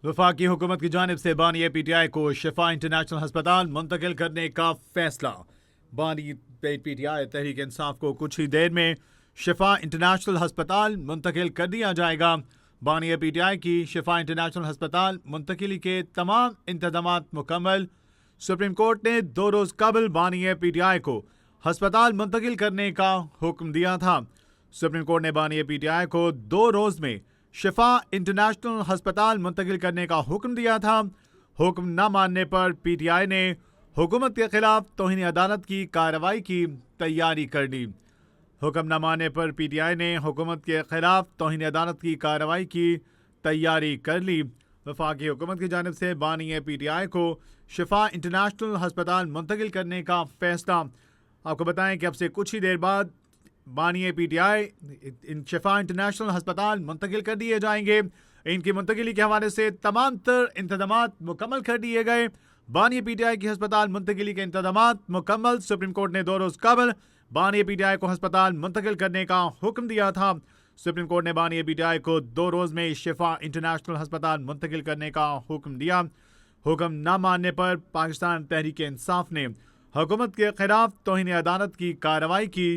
वफाकी हुकूमत की जानिब से बानी पीटीआई को शिफा इंटरनेशनल हस्पताल मुंतकिल करने का फैसला। बानी पीटीआई तहरीक इंसाफ को कुछ ही देर में शिफा इंटरनेशनल हस्पताल मुंतकिल कर दिया जाएगा। बानी पीटीआई की शिफा इंटरनेशनल हस्पताल मुंतकिली के तमाम इंतजामात मुकम्मल। सुप्रीम कोर्ट ने 2 रोज़ कबल बानी पीटीआई को हस्पताल मुंतकिल करने का हुक्म दिया था। सुप्रीम कोर्ट ने बानी पीटीआई को 2 रोज़ में शिफा इंटरनेशनल हस्पताल मुंतकिल करने का हुक्म दिया था। हुक्म न मानने पर पीटीआई ने हुकूमत के खिलाफ तौहीन अदालत की कार्रवाई की तैयारी कर ली। हुक्म न मानने पर पीटीआई ने हुकूमत के खिलाफ तौहीन अदालत की कार्रवाई की तैयारी कर ली। वफाकी हुकूमत की जानिब से बानी पीटीआई को शिफा इंटरनेशनल हस्पताल मुंतकिल करने का फैसला। आपको बताएं कि अब से कुछ ही देर बाद बानी पीटीआई इन शिफा इंटरनेशनल हस्पताल मुंतकिल कर दिए जाएंगे। इनकी मुंतकिली के हवाले से तमाम तर इंतजामात मुकम्मल कर दिए गए। बानी पीटीआई की हस्पताल मुंतकिली के इंतजामात मुकम्मल। सुप्रीम कोर्ट ने 2 रोज़ कबल बानी पीटीआई को हस्पताल मुंतकिल करने का हुक्म दिया था। सुप्रीम कोर्ट ने बानी पीटीआई को 2 रोज़ में शिफा इंटरनेशनल हस्पताल मुंतकिल करने का हुक्म दिया। हुक्म न मानने पर पाकिस्तान तहरीक इंसाफ ने हुकूमत के खिलाफ तौहीन अदालत की कार्रवाई की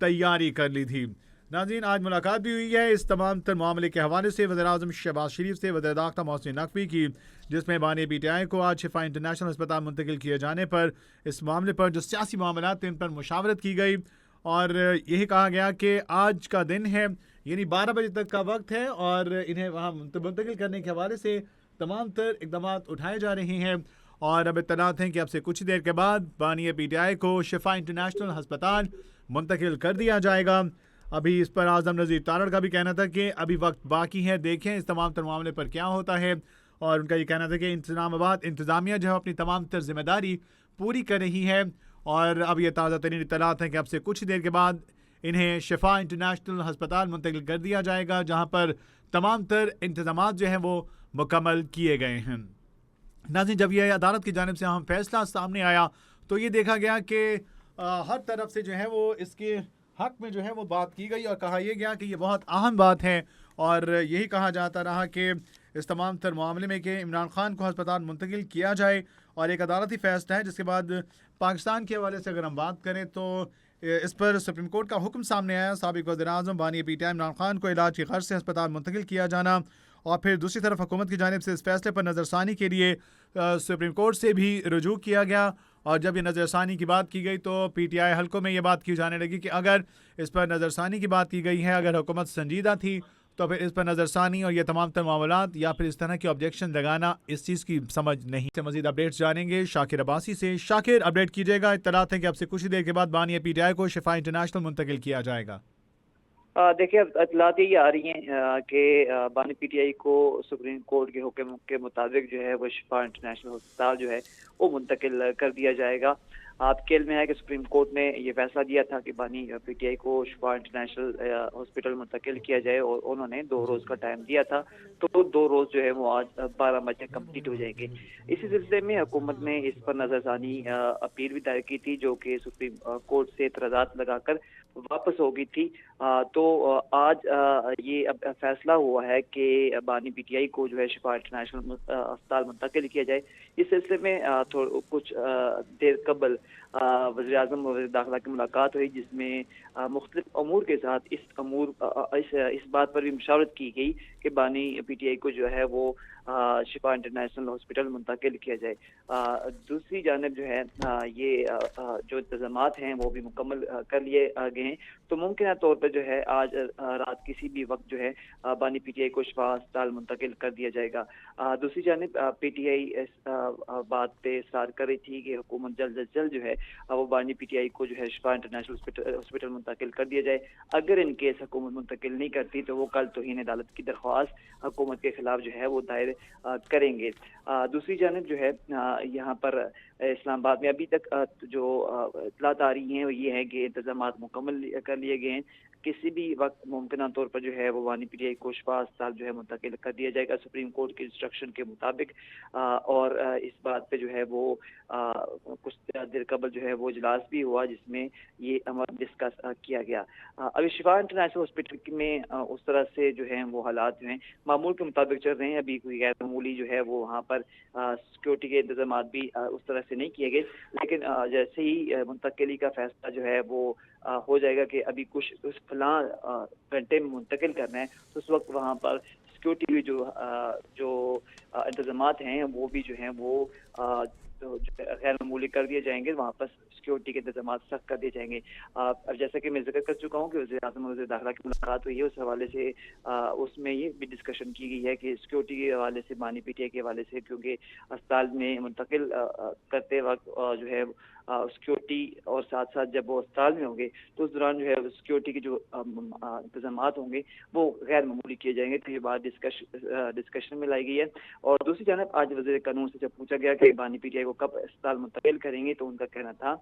तैयारी कर ली थी। नाज़रीन, आज मुलाकात भी हुई है इस तमाम तर मामले के हवाले से वज़ीर-ए-आज़म शहबाज शरीफ से वज़ीर दाखिला मोहसिन नकवी की, जिसमें बानी पीटीआई को आज शिफा इंटरनेशनल अस्पताल मुंतकिल किए जाने पर इस मामले पर जो सियासी मामला थे इन पर मुशावरत की गई और यही कहा गया कि आज का दिन है, यानी 12 बजे तक का वक्त है और इन्हें वहाँ मुंतकिल करने के हवाले से तमाम तर इक़दाम उठाए जा रहे हैं। और अब इत्तलात हैं कि अब से कुछ देर के बाद बानी पीटीआई को शिफा इंटरनेशनल हस्पताल मुंतकिल कर दिया जाएगा। अभी इस पर आज़म नज़ीर तारड़ का भी कहना था कि अभी वक्त बाकी है, देखें इस तमाम तर मामले पर क्या होता है। और उनका ये कहना था कि इस्लामाबाद इंतज़ामिया जो है अपनी तमाम तर जिम्मेदारी पूरी कर रही है। और अब ये ताज़ा तरीन इत्तलात हैं कि अब से कुछ देर के बाद इन्हें शिफा इंटरनेशनल हस्पताल मुंतकिल कर दिया जाएगा, जहाँ पर तमाम तर इंतज़ामात जो हैं वो मुकम्मल किए गए हैं। नाज़रीन, जब यह अदालत की जानिब से अहम फैसला सामने आया तो ये देखा गया कि हर तरफ से जो है वो इसके हक में जो है वो बात की गई और कहा यह गया कि ये बहुत अहम बात है। और यही कहा जाता रहा कि इस तमाम तर मामले में कि इमरान खान को हस्पताल मुंतकिल किया जाए और एक अदालती फ़ैसला है। जिसके बाद पाकिस्तान के हवाले से अगर हम बात करें तो इस पर सुप्रीम कोर्ट का हुक्म सामने आया। साबिक़ वज़ीर-ए-आज़म बानी पीटीआई इमरान खान को इलाज की खर्च से हस्पताल मुंतकिल किया जाना और फिर दूसरी तरफ हुकूमत की जानिब से इस फैसले पर नज़रसानी के लिए सुप्रीम कोर्ट से भी रुजू किया गया। और जब ये नज़रसानी की बात की गई तो पीटीआई हलकों में ये बात की जाने लगी कि अगर इस पर नज़रसानी की बात की गई है, अगर हुकूमत संजीदा थी तो फिर इस पर नज़रसानी और ये तमाम तर मामलात या फिर इस तरह के ऑब्जेक्शन लगाना इस चीज़ की समझ नहीं। से मज़ीद अपडेट्स जानेंगे शाकिर अब्बासी से। शाकिर, अपडेट कीजिएगा। इत्तलात है कि अब से कुछ ही देर के बाद बानी पीटीआई को शिफा इंटरनेशनल मुंतकिल किया जाएगा। देखिए, अब इत्तलात यही आ रही हैं कि बानी पीटीआई को सुप्रीम कोर्ट के हुक्म के मुताबिक जो है वो शिफा इंटरनेशनल अस्पताल जो है वो मुंतकिल कर दिया जाएगा। आपके इल्म में है कि सुप्रीम कोर्ट ने ये फैसला दिया था कि बानी पीटीआई को शिफा इंटरनेशनल हॉस्पिटल मुंतकिल किया जाए और उन्होंने 2 रोज़ का टाइम दिया था। तो 2 रोज़ जो है वो आज 12 बजे कम्प्लीट हो जाएंगे। इसी सिलसिले में हुकूमत ने इस पर नज़रसानी अपील भी दायर की थी, जो कि सुप्रीम कोर्ट से एतराज़ात लगाकर वापस हो गई थी। तो आज ये अब फैसला हुआ है कि बानी पीटीआई को जो है शिफा इंटरनेशनल अस्पताल मुंतकिल किया जाए। इस सिलसिले में कुछ देर कबल वज़ीर-ए-आज़म और वज़ीर दाखिला की मुलाकात हुई, जिसमें मुख्तलिफ अमूर के साथ इस बात पर भी मुशावरत की गई कि बानी पीटीआई को जो है वो शिफा इंटरनेशनल हॉस्पिटल मुंतकिल किया जाए। दूसरी जानिब जो है ये जो इंतज़ामात हैं वो भी मुकम्मल कर लिए गए हैं। तो मुमकिन तौर पर जो है आज रात किसी भी वक्त जो है बानी पीटीआई को शिफा अस्पताल मुंतकिल कर दिया जाएगा। दूसरी जानिब पीटीआई इस बात पे इसरार कर रही थी कि हुकूमत जल्द अज जल्द जो है वो बानी पीटीआई को जो है शिफा इंटरनेशनल हॉस्पिटल मुंतकिल कर दिया जाए। अगर इन केस हुकूमत मुंतकिल नहीं करती तो वो कल तौहीन अदालत की दरख्वास्त हुकूमत के खिलाफ जो है वो दायर करेंगे। दूसरी जानिब जो है यहाँ पर इस्लामाबाद में अभी तक जो इत्तलात आ रही हैं वो ये है कि इंतजामात मुकम्मल कर लिए गए हैं। किसी भी वक्त मुमकिन तौर पर जो है वो बानी पीटीआई को शिफा अस्पताल जो है मुंतकिल कर दिया जाएगा सुप्रीम कोर्ट के इंस्ट्रक्शन के मुताबिक। और इस बात पे जो है वो कुछ देर कबल जो है वो इजलास भी हुआ जिसमें ये अमल डिस्कस किया गया। अभी शिफा इंटरनेशनल हॉस्पिटल में उस तरह से जो है वो हालात जो हैं मामूल के मुताबिक चल रहे हैं। अभी कोई गैर मामूली जो है वो वहाँ पर सिक्योरिटी के इंतजाम भी उस तरह से नहीं किए गए, लेकिन जैसे ही मुंतकिली का फैसला जो है वो हो जाएगा कि अभी कुछ उस फलां घंटे में मुंतकिल करना है, तो उस वक्त वहाँ पर सिक्योरिटी भी जो इंतजामात हैं वो भी जो हैं वो तो गैर मामूली कर दिए जाएंगे। वहाँ पर सिक्योरिटी के इंतजाम सख्त कर दिए जाएंगे। अब जैसा कि मैं जिक्र कर चुका हूँ कि वज़ीर-ए-आज़म और वज़ीर दाखिला की मुलाकात हुई है, उस हवाले से उसमें ये भी डिस्कशन की गई है कि सिक्योरिटी के हवाले से बानी पीटीआई के हवाले से, क्योंकि अस्पताल में मुंतकिल करते वक्त जो है सिक्योरिटी और साथ साथ जब वो अस्पताल में होंगे तो उस दौरान जो है सिक्योरिटी के जो इंतजाम होंगे वो गैर मामूली किए जाएंगे। तो ये बात डिस्कशन में लाई गई है। और दूसरी जानब आज वज़ीर कानून से जब पूछा गया कि बानी पीटीआई को कब अस्पताल मुंतकिल करेंगे, तो उनका कहना था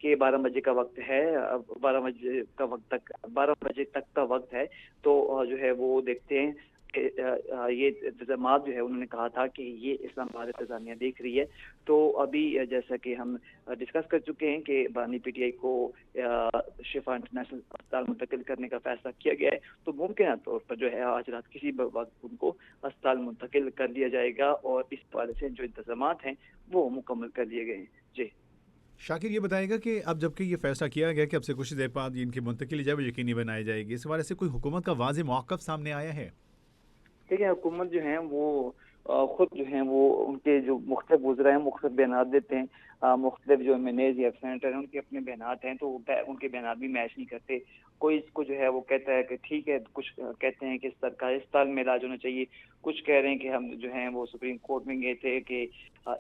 कि 12 बजे का वक्त है, 12 बजे तक का वक्त है। तो जो है वो देखते हैं ये इंतजाम जो है उन्होंने कहा था कि ये इस्लामाबाद इंतजामिया देख रही है। तो अभी जैसा कि हम डिस्कस कर चुके हैं कि बानी पीटीआई को शिफा इंटरनेशनल अस्पताल मुंतकिल करने का फैसला किया गया है, तो मुमकिन तौर पर जो है आज रात किसी वक्त उनको अस्पताल मुंतकिल कर दिया जाएगा और इस हवाले से जो इंतजाम हैं वो मुकम्मल कर लिए गए हैं। जी शाकिर, ये बताएगा कि अब जबकि ये फैसला किया गया कि अब से कुछ देर बाद इनकी मुंतकिली जब यकीनी बनाई जाएगी, इस हवाले से कोई हुकूमत का वाज़ेह मौक़िफ़ सामने आया है? देखिए, हुकूमत जो है वो खुद जो है वो उनके जो मुख्तलिफ वज़रा हैं मुख्तलिफ बयान देते हैं। मुख्तलिफ जो एमएनएज़ या सेनेटर हैं उनके अपने बयान हैं, तो उनके बयान भी मैच नहीं करते। कोई इसको जो है वो कहता है कि ठीक है, कुछ कहते हैं कि सरकारी अस्पताल में इलाज होना चाहिए, कुछ कह रहे हैं कि हम जो हैं वो सुप्रीम कोर्ट में गए थे कि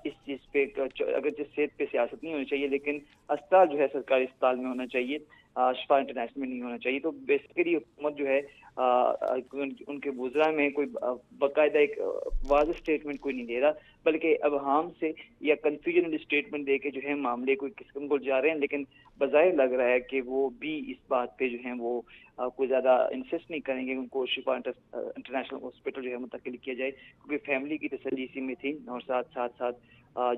इस चीज़ पे अगर जिस सेहत पे सियासत नहीं होनी चाहिए, लेकिन अस्पताल जो है सरकारी अस्पताल में होना चाहिए, शिफा इंटरनेशनल में नहीं होना चाहिए। तो बेसिकली हुकूमत जो है उनके वज़रा में कोई बाकायदा एक वाज़ेह स्टेटमेंट कोई नहीं दे रहा, बल्कि अबहाम से या कन्फ्यूजन स्टेटमेंट दे के जो है मामले कोई किस्म को जा रहे हैं। लेकिन बज़ाहिर लग रहा है कि वो भी इस बात पे जो है वो कोई ज़्यादा इंसिस्ट नहीं करेंगे उनको शिफा इंटरनेशनल हॉस्पिटल जो है मुंतकिल किया जाए, क्योंकि फैमिली की तसल्ली इसी में थी। और साथ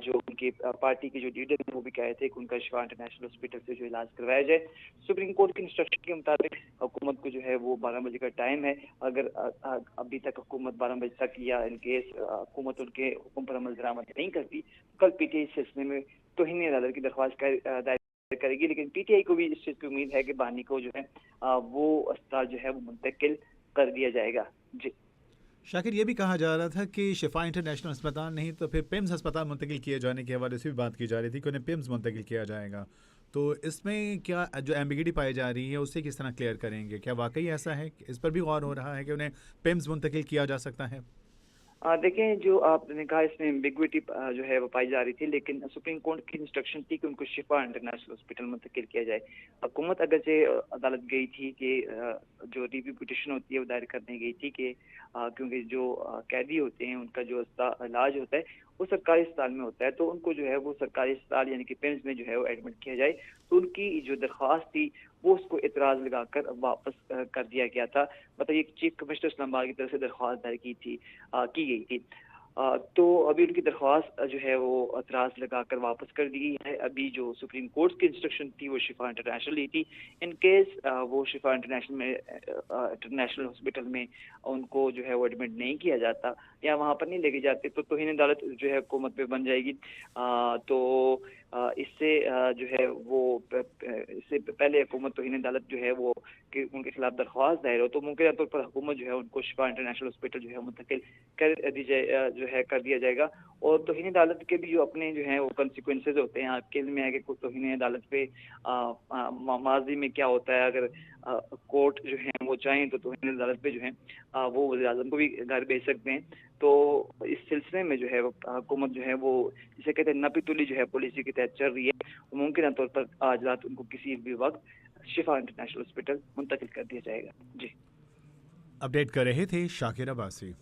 जो उनकी पार्टी के जो लीडर हैं वो भी कहे थे कि उनका शिफा इंटरनेशनल हॉस्पिटल से जो इलाज करवाया जाए। सुप्रीम कोर्ट के इंस्ट्रक्शन के मुताबिक हुकूमत को जो है वो 12 बजे का टाइम है। अगर अभी तक हुकूमत 12 बजे तक या इनकेस हुकूमत उनके हुक्म पर अमल दरामद नहीं करती, कल पीटीआई इस सिलसिले में तौहीन अदालत की दरख्वास्त दायर करेगी। लेकिन पीटीआई को भी इस चीज़ की उम्मीद है कि बानी को जो है वो अस्पताल जो है वो मुंतकिल कर दिया जाएगा। जी शाकिर, ये भी कहा जा रहा था कि शिफा इंटरनेशनल अस्पताल नहीं तो फिर पिम्स अस्पताल मुंतकिल किए जाने के हवाले से भी बात की जा रही थी कि उन्हें पिम्स मुंतकिल किया जाएगा। तो इसमें क्या जो एम्बिगिटी पाई जा रही है उससे किस तरह क्लियर करेंगे? क्या वाकई ऐसा है? इस पर भी गौर हो रहा है कि उन्हें पिम्स मुंतकिल किया जा सकता है? देखें, जो आपने कहा इसमें एम्बिग्विटी जो है वो पाई जा रही थी, लेकिन सुप्रीम कोर्ट की इंस्ट्रक्शन थी कि उनको शिफा इंटरनेशनल हॉस्पिटल मुंतकिल किया जाए। हुकूमत अगर से अदालत गई थी कि जो रिव्यू पिटिशन होती है वो दायर करने गई थी कि क्योंकि जो कैदी होते हैं उनका जो इलाज होता है वो सरकारी अस्पताल में होता है, तो उनको जो है वो सरकारी अस्पताल यानी कि पिम्स में जो है वो एडमिट किया जाए। तो उनकी जो दरख्वास्त थी वो उसको एतराज़ लगाकर वापस कर दिया गया था। मतलब ये चीफ कमिश्नर इस्लामाबाद की तरफ से दरख्वास्त दायर की गई थी। तो अभी उनकी दरख्वास्त जो है वो एतराज़ लगाकर वापस कर दी गई है। अभी जो सुप्रीम कोर्ट की इंस्ट्रक्शन थी वो शिफा इंटरनेशनल ही थी। इन केस वो शिफा इंटरनेशनल हॉस्पिटल में उनको जो है वो एडमिट नहीं किया जाता या वहाँ पर नहीं लेके जाते, तो तौहीन अदालत जो है हुकूमत पे बन जाएगी। तो इससे जो है वो इससे पहले हुकूमत तौहीन अदालत जो है वो कि उनके खिलाफ दरख्वास्त दायर हो, तो मुमकिन तौर पर हुकूमत जो है उनको शिफा इंटरनेशनल हॉस्पिटल जो है मुंतकिल कर दिया जाएगा। और तौहीन अदालत के भी जो अपने जो हैं वो कंसिक्वेंसेज होते हैं। आपके इल्म में है कि कुछ तौहीन अदालत पे माजी में क्या होता है, अगर कोर्ट जो है वो चाहें तो तौहीन अदालत पे जो है वो वज़ीर-ए-आज़म को भी घर भेज सकते हैं। तो इस सिलसिले में जो है हुकूमत जो है वो जिसे कहते हैं नपी-तुली जो है पॉलिसी के तहत चल रही है। मुमकिन तौर पर आज रात उनको किसी भी वक्त शिफा इंटरनेशनल हॉस्पिटल मुंतकिल कर दिया जाएगा। जी अपडेट कर रहे थे शाकिर अब्बासी।